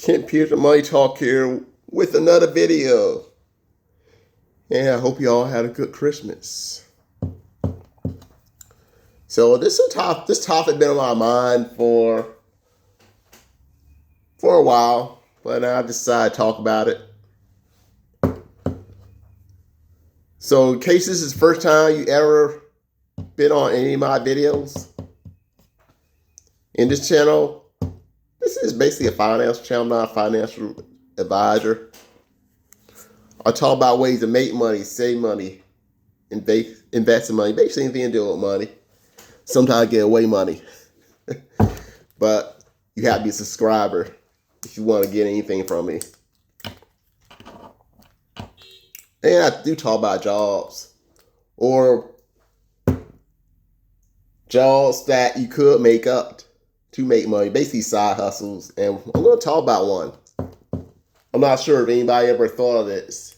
Computer Money Talk here with another video. And I hope you all had a good Christmas. So this topic been on my mind for a while, but I decided to talk about it. So in case this is the first time you ever been on any of my videos in this channel, this is basically a finance channel, not a financial advisor. I talk about ways to make money, save money, invest in money, basically anything to do with money. Sometimes get away money. But you have to be a subscriber if you want to get anything from me. And I do talk about jobs or jobs that you could make up to make money, basically side hustles. And I'm going to talk about one. I'm not sure if anybody ever thought of this.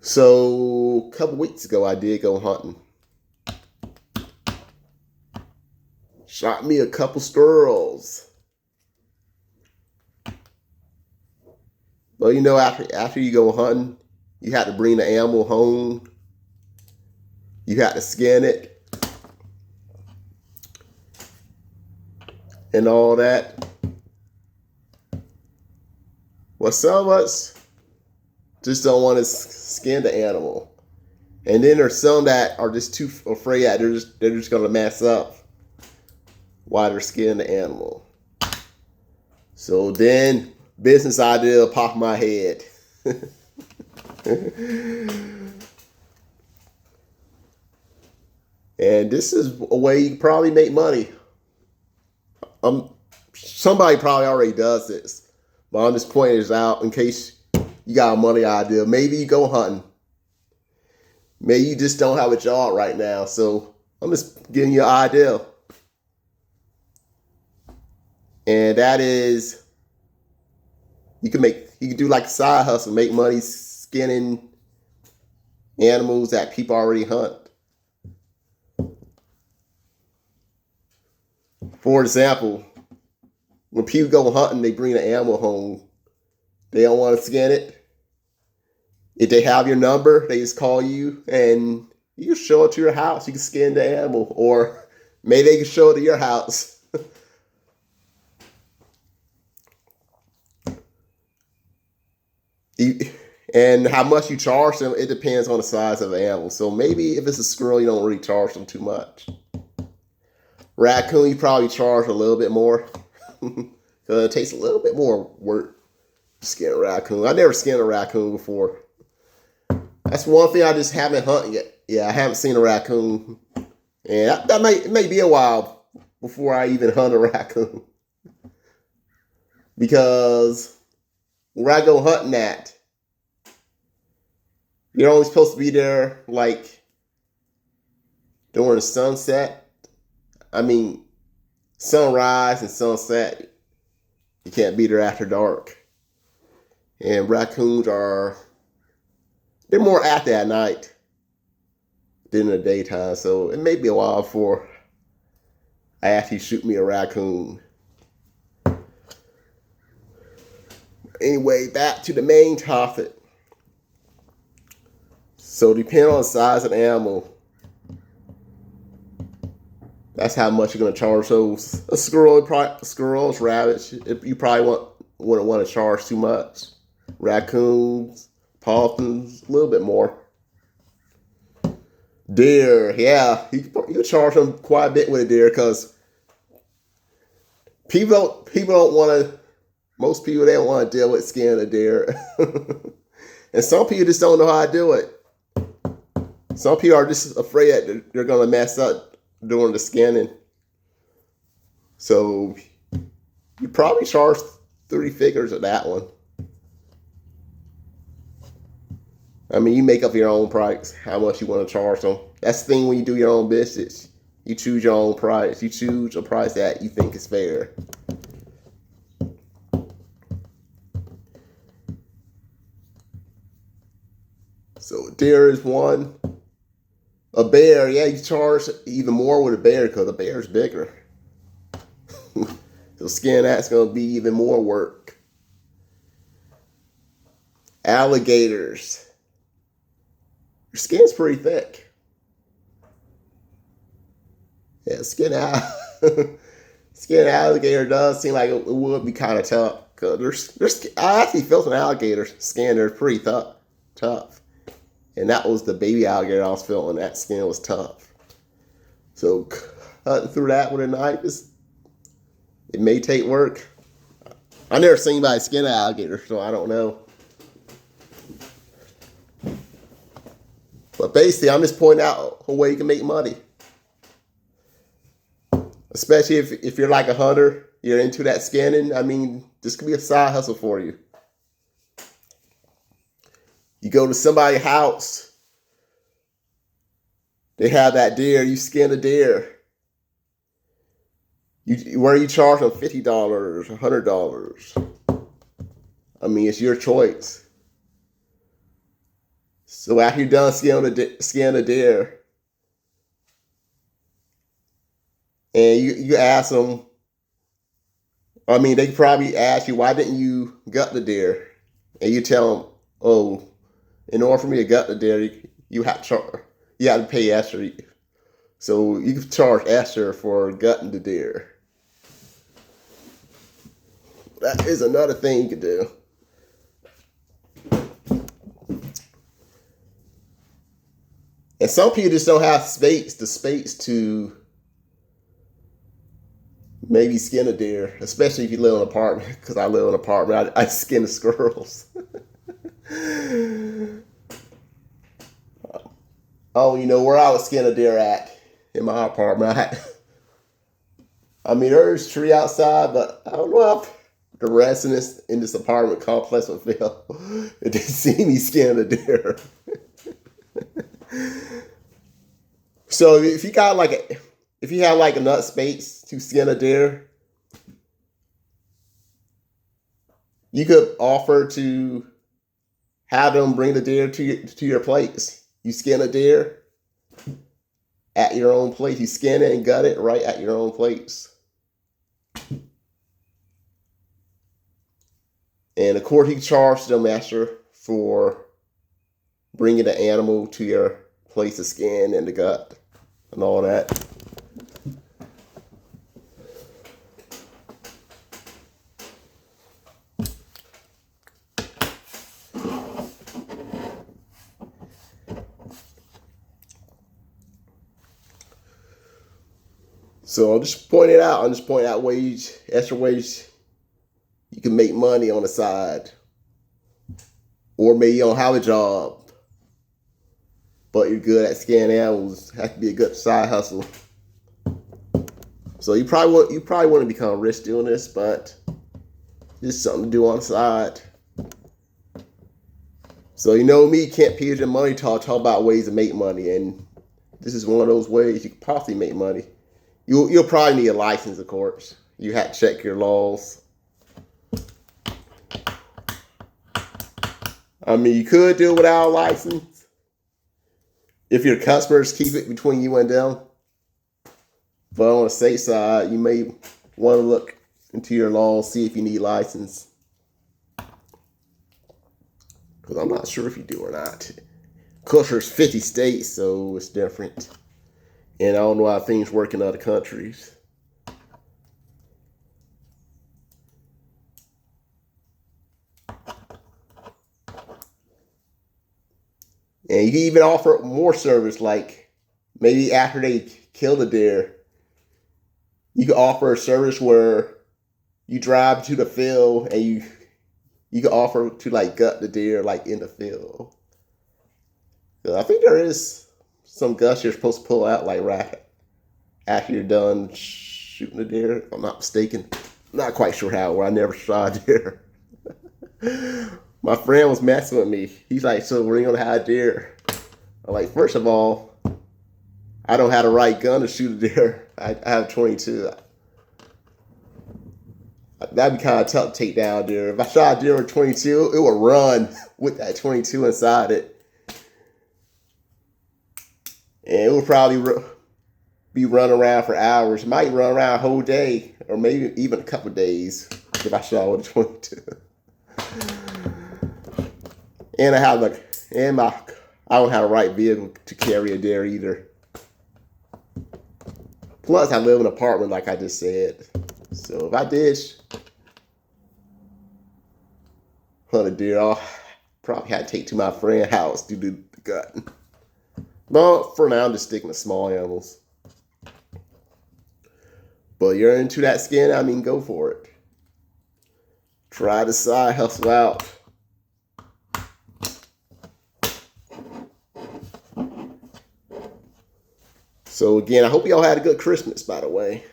So a couple weeks ago, I did go hunting. Shot me a couple squirrels. But you know, after you go hunting, you have to bring the animal home. You have to skin it. And all that. Well, some of us just don't want to skin the animal. And then there's some that are just too afraid that they're just going to mess up while they're skinning the animal. So then business idea pop in my head. And this is a way you can probably make money. Somebody probably already does this, but I'm just pointing this out in case you got a money idea. Maybe you go hunting. Maybe you just don't have a job right now. So I'm just giving you an idea. And that is, you can do like a side hustle, make money skinning animals that people already hunt. For example, when people go hunting, they bring an animal home. They don't want to skin it. If they have your number, they just call you and you can show it to your house. You can skin the animal, or maybe they can show it to your house. And how much you charge them, it depends on the size of the animal. So maybe if it's a squirrel, you don't really charge them too much. Raccoon, you probably charge a little bit more. Because it takes a little bit more work to skin a raccoon. I never skinned a raccoon before. That's one thing I just haven't hunted yet. Yeah, I haven't seen a raccoon. And that may be a while before I even hunt a raccoon. Because where I go hunting at, you're only supposed to be there like during the sunset. I mean, sunrise and sunset. You can't be there after dark. And raccoons they're more active at night than in the daytime. So it may be a while before I actually shoot me a raccoon. Anyway, back to the main topic. So depending on the size of the animal, that's how much you're going to charge. So a squirrels, rabbits, you probably wouldn't want to charge too much. Raccoons, possums, a little bit more. Deer, yeah, you charge them quite a bit with a deer because people don't want to. Most people, they don't want to deal with skinning a deer. And some people just don't know how to do it. Some people are just afraid that they're going to mess up during the skinning. So you probably charge 3 figures of that one. I mean, you make up your own price, how much you want to charge them. That's the thing when you do your own business. You choose your own price. You choose a price that you think is fair. So deer is one. A bear, yeah, you charge even more with a bear because a bear's bigger. So skinning that's going to be even more work. Alligators. Your skin's pretty thick. Yeah, skin alligator does seem like it would be kind of tough. Cause I actually felt an alligator skin. They're pretty tough. And that was the baby alligator I was feeling. That skin was tough. So cutting through that with a knife it may take work. I never seen anybody skin an alligator, so I don't know. But basically, I'm just pointing out a way you can make money. Especially if you're like a hunter, you're into that skinning. I mean, this could be a side hustle for you. You go to somebody's house, they have that deer, you skin a deer. Where you charge them $50, $100. I mean, it's your choice. So after you're done skinning a deer, and you ask them, I mean, they probably ask you, why didn't you gut the deer? And you tell them, oh, in order for me to gut the deer, you have to pay extra. So you can charge extra for gutting the deer. That is another thing you can do. And some people just don't have the space to maybe skin a deer, especially if you live in an apartment, because I live in an apartment. I skin the squirrels. Oh, you know where I would skin a deer at? In my apartment. There's a tree outside, but I don't know if the residents in this apartment complex would feel if they see me skin a deer. So if you have like enough space to skin a deer, you could offer to have them bring the deer to your place. You skin a deer at your own place. You skin it and gut it right at your own place. And of course, you charge the master for bringing the animal to your place to skin and the gut and all that. So I'm just pointing out extra ways you can make money on the side. Or maybe you don't have a job, but you're good at scanning animals. Has to be a good side hustle. So you probably want to become rich doing this, but it's something to do on the side. So you know me, Kent Peters and Money talk about ways to make money, and this is one of those ways you can possibly make money. You'll probably need a license, of course. You have to check your laws. I mean, you could do it without a license if your customers keep it between you and them. But on the safe side, you may want to look into your laws, see if you need license. Because I'm not sure if you do or not. Of course, there's 50 states, so it's different. And I don't know how things work in other countries. And you can even offer more service, like maybe after they kill the deer, you can offer a service where you drive to the field and you can offer to like gut the deer like in the field. I think there is some guts you're supposed to pull out like right after you're done shooting the deer, if I'm not mistaken. I'm not quite sure how, I never shot a deer. My friend was messing with me. He's like, so we're gonna have a deer. I'm like, first of all, I don't have the right gun to shoot a deer. I have 22. That'd be kind of tough to take down a deer. If I shot a deer with 22, it would run with that 22 inside it. And it would probably be running around for hours. Might run around a whole day or maybe even a couple of days if I shot with a 22. And I don't have the right vehicle to carry a deer either. Plus, I live in an apartment like I just said. So if I did hunt a deer, I'll probably have to take to my friend's house to do the gut. But for now, I'm just sticking to small animals. But you're into that skin, I mean, go for it. Try the side hustle out. So again, I hope y'all had a good Christmas, by the way.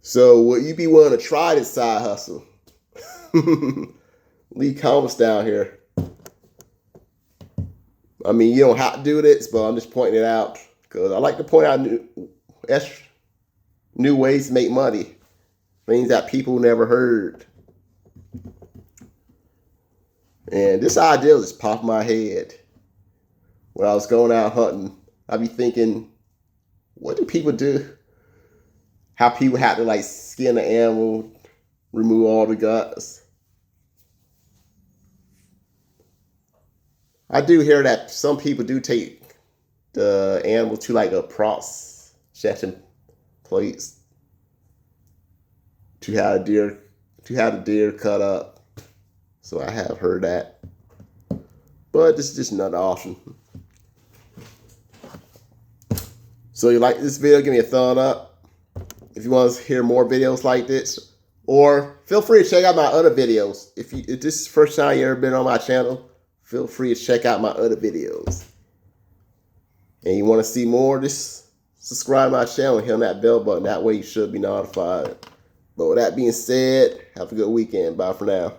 So would you be willing to try this side hustle? Leave comments down here. I mean, you don't have to do this, but I'm just pointing it out because I like to point out new ways to make money. Things that people never heard. And this idea just popped in my head. When I was going out hunting, I'd be thinking, what do people do? How people have to like skin the animal, remove all the guts. I do hear that some people do take the animal to like a processing place to have the deer cut up. So I have heard that. But this is just another option. So you like this video, give me a thumb up. If you want to hear more videos like this, or feel free to check out my other videos. If this is the first time you ever been on my channel, feel free to check out my other videos. And you want to see more, just subscribe to my channel and hit that bell button. That way you should be notified. But with that being said, have a good weekend. Bye for now.